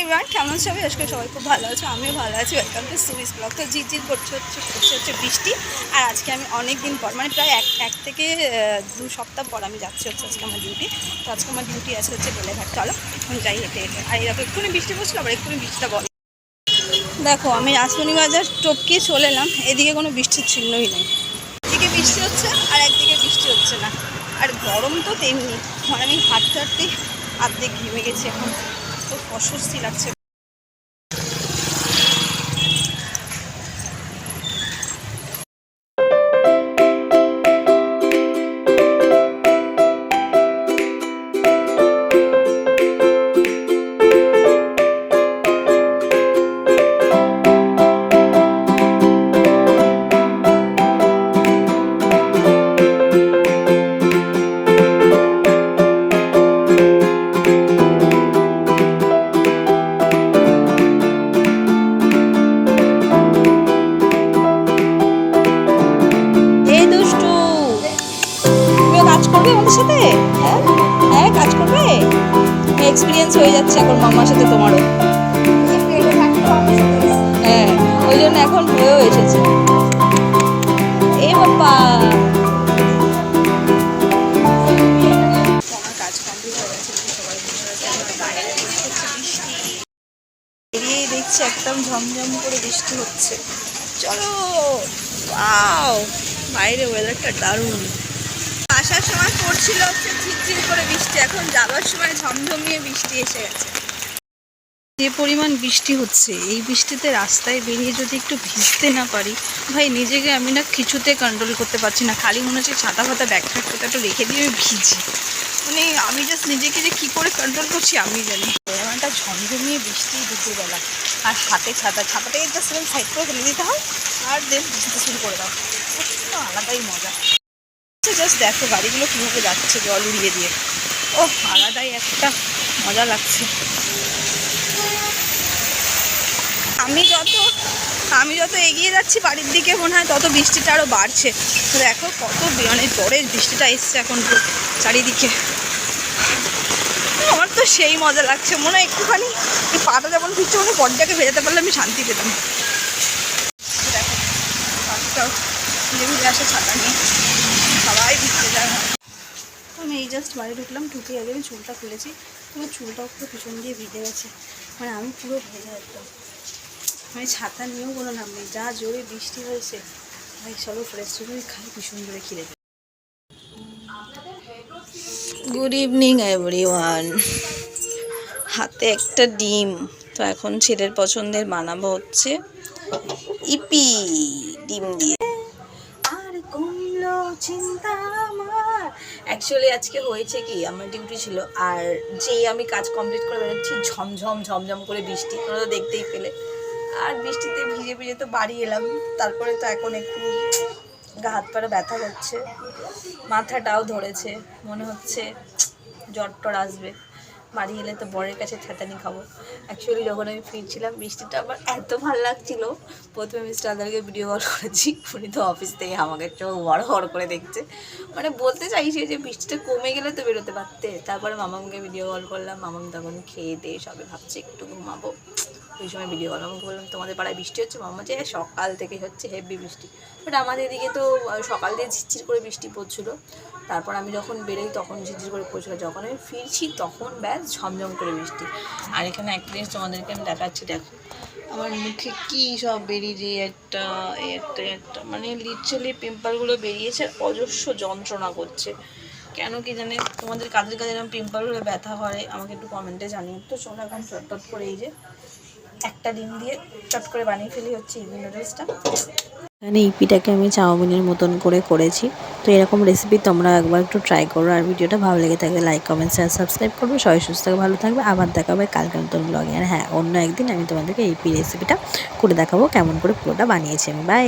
Everyone, কেমন আছে সবাই? আজকে সবাই খুব ভালো আছে, আমিও ভালো আছি। Welcome to Swiss blog. তো ঝিরঝির করছে বৃষ্টি। আর আজকে আমি অনেক দিন পর, মানে প্রায় এক থেকে 2 সপ্তাহ পর আমি যাচ্ছি আজকে আমার ডিউটি। তো আজকে আমার ডিউটি আছে বেলেঘাট। চলো এখন যাই হেঁটে হেঁটে। আর এরকম এক্ষুনি বৃষ্টি পড়ছিল, আবার এক্ষুনি বৃষ্টিটা বল। দেখো, আমি রাসমণি বাজার টপকিয়ে চলে এলাম। এদিকে কোনো বৃষ্টির চিহ্নই নেই। একদিকে বৃষ্টি হচ্ছে আর একদিকে বৃষ্টি হচ্ছে না। আর গরম তো তেমনি, মানে আমি হাঁটতে হাঁটতেই আর্ধেক ঘেমে গেছি। এখন খুব অস্বস্তি লাগছে। আমাদের সাথে হ্যাঁ কাজ করবে, এক্সপিরিয়েন্স হয়ে যাচ্ছে এখন মামার সাথে তোমারও। হ্যাঁ, ওই জন্য এখন হয়েও এসেছে। এ বাবা, আমার কাজ কমপ্লিট হয়ে গেছে, সবাই বেরিয়েই দেখছি একদম ঝমঝম করে বৃষ্টি হচ্ছে। চলো, ওয়াও, বাইরে ওয়েদারটা দারুণ। আসার সময় পড়ছিল হচ্ছে ঝিরঝির করে বৃষ্টি, এখন যাবার সময় ঝমঝমিয়ে বৃষ্টি এসে গেছে। যে পরিমাণ বৃষ্টি হচ্ছে, এই বৃষ্টিতে রাস্তায় বেরিয়ে যদি একটু ভিজতে না পারি, ভাই নিজেকে আমি না কিছুতে কন্ট্রোল করতে পারছি না। খালি মনে হচ্ছে ছাতা ফাতা ব্যাগ ফ্যাগ কোথাও একটু রেখে দিয়ে আমি ভিজি। মানে আমি জাস্ট নিজেকে যে কী করে কন্ট্রোল করছি আমি জানি। এমনটা ঝমঝমিয়ে বৃষ্টি দুপুরবেলা, আর হাতে ছাতাটাকে জাস্ট সাইড করে ফেলে দিতে হয়, আর দেন ভিজতে শুরু করে দাও। আলাদাই মজা। জাস্ট দেখো গাড়িগুলো কীভাবে যাচ্ছে জল উড়িয়ে দিয়ে। ও আলাদাই একটা মজা লাগছে। আমি যত এগিয়ে যাচ্ছি বাড়ির দিকে, মনে হয় তত বৃষ্টিটা আরও বাড়ছে। তো দেখো কত মানে জোরে বৃষ্টিটা এসছে এখন চারিদিকে। আমার তো সেই মজা লাগছে, মনে হয় একটুখানি এই পাটা যেমন ভিজছে, মনে পরটাকে ভেজাতে পারলে আমি শান্তি পেতাম। দেখো পাটাটাও ভিজে ভিজে আসে ছাতা নিয়ে, সবাই ভিজতে যায়। আমি এই জাস্ট বাড়ি ঢুকলাম, ঢুকে আগে আমি চুলটা খুলেছি। তোমার চুলটাও পুরো পিছন দিয়ে ভিজে গেছে, মানে আমি পুরো ভেজা একদম। আমি ছাতা নিয়েও কোনো নাম নেই, যা জোরে বৃষ্টি হয়েছে। ভাই চলো রেস্টুরেন্টে খাই, ভীষণ জোরে খিদে। Good evening everyone. হাতে একটা ডিম, তো এখন ছেলের পছন্দের বানাবো হচ্ছে ইপি ডিম দিয়ে। আর কমলো চিন্তা আমার। অ্যাকচুয়ালি আজকে হয়েছে কি, আমার ডিউটি ছিল, আর যেই আমি কাজ কমপ্লিট করে বেরোচ্ছি ঝমঝম করে বৃষ্টি, তোমরা তো দেখতেই পেলে। আর বৃষ্টিতে ভিজে ভিজে তো বাড়ি এলাম। তারপরে তো এখন একটু গা হাত পাড়ে ব্যথা করছে, মাথাটাও ধরেছে, মনে হচ্ছে জ্বর টর আসবে। বাড়ি এলে তো বরের কাছে থেতানি খাবো। অ্যাকচুয়ালি যখন আমি ফিরছিলাম বৃষ্টিটা আমার এত ভালো লাগছিলো, প্রথমে মিস্টার আদারকে ভিডিও কল করেছি। উনি তো অফিস থেকে আমাকে চোখ বড় করে দেখছে, মানে বলতে চাইছে যে বৃষ্টিটা কমে গেলে তো বেরোতে পারতে। তারপরে মামাকে ভিডিও কল করলাম, মামাম তখন খেয়ে দিয়ে সবে ভাবছে একটু ঘুমাবো। ওই সময় ভিডিও কল আমাকে বললাম তোমাদের পাড়ায় বৃষ্টি হচ্ছে? মামা যে সকাল থেকে হচ্ছে হেভি বৃষ্টি, বাট আমাদের এদিকে তো সকাল দিয়ে ঝিরঝির করে বৃষ্টি পড়ছিলো। তারপর আমি যখন বেরোই তখন ঝিরঝির করে পড়ছিলো, যখন আমি ফিরছি তখন ব্যাস ঝমঝম করে বৃষ্টি। আর এখানে একটা জিনিস তোমাদেরকে আমি দেখাচ্ছি, দেখো আমার মুখে কী সব বেরিয়ে একটা মানে লিটারালি পিম্পলগুলো বেরিয়েছে, অজস্র যন্ত্রণা করছে। কেন কি জানে, তোমাদের কাজের এরকম পিম্পলগুলো ব্যথা হয় আমাকে একটু কমেন্টে জানিও। তো চলো এখন চটপট করে এই যে একটা ডিম দিয়ে চট করে বানিয়ে ফেলি হচ্ছে ইপি নুডলসটা। এখানে ইপিটাকে আমি চাউমিনের মতন করে করেছি। তো এরকম রেসিপি তোমরা একবার একটু ট্রাই করো। আর ভিডিওটা ভালো লেগে থাকলে লাইক কমেন্ট শেয়ার সাবস্ক্রাইব করবে। সবাই সুস্থ থাকে, ভালো থাকবে। আবার দেখা হবে কালকে নতুন ব্লগে। আর হ্যাঁ, অন্য একদিন আমি তোমাদেরকে ইপি রেসিপিটা করে দেখাবো কেমন করে পুরোটা বানিয়েছি আমি। বাই।